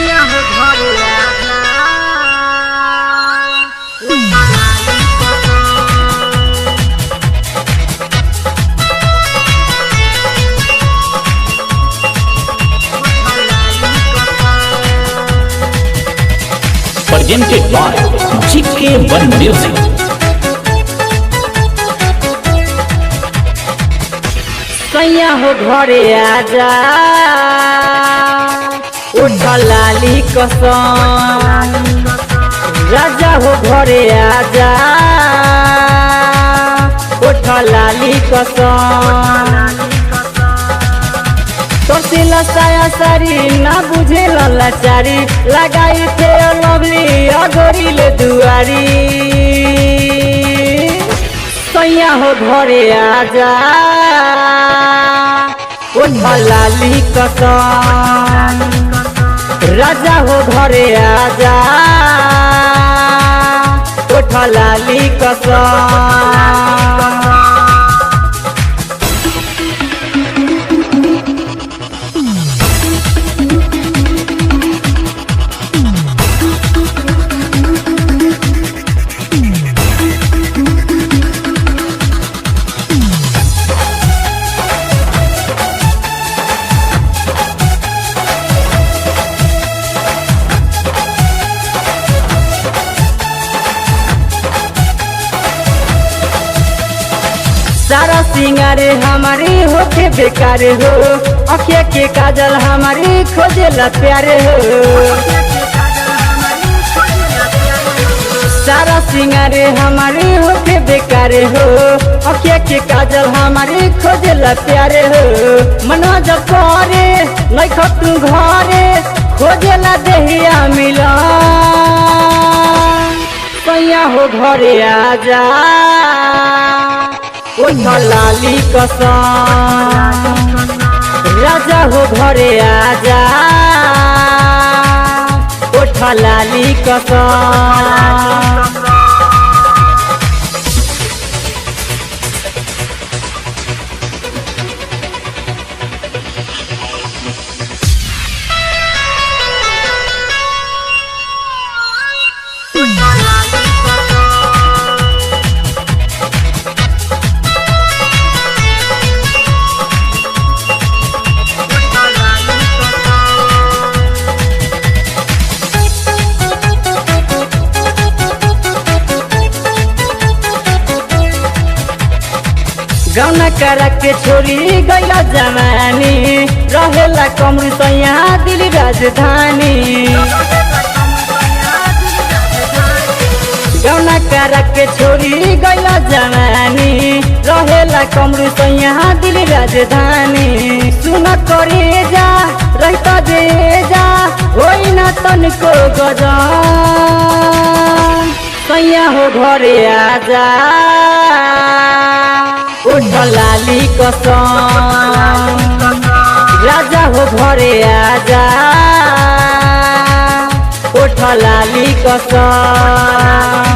सैया हो घरे आजा presented by GK1 Music. सैया हो घरे आजा उठ लाली कसम राजा हो घरे आजा उठ लाली कसम तोसिला साया सारी ना बुझे लाचारी लगाई थे लवली अगोरी ले दुआरी सैया हो घरे आजा उठ लाली कसम राजा हो घरे आजा उठ लाली कसम सारा सिंगारे हमारी होके बेकार हो अखिया के काजल हमारी खोजेला प्यारे हो सारा सिंगारे हमारी होके बेकार हो अखिया के काजल हमारी खोजेला प्यारे हो मनवा जब करे नहीं तू घरे खोजेला देहिया मिला सैया हो घरे आजा उठ लाली कसम राजा हो घरे आजा उठ लाली कसम गौना करा के छोरी गैला जवानी रहेला कमरू सैया दिल्ली राजधानी गौना करा के छोरी गैला जवानी रहेला कमरू सैया दिल्ली राजधानी सुन करे जा रहता दे जा होई ना तनको गजा सैया हो घरे आजा उठ लाली कसम राजा हो घरे आजा उठ लाली कसम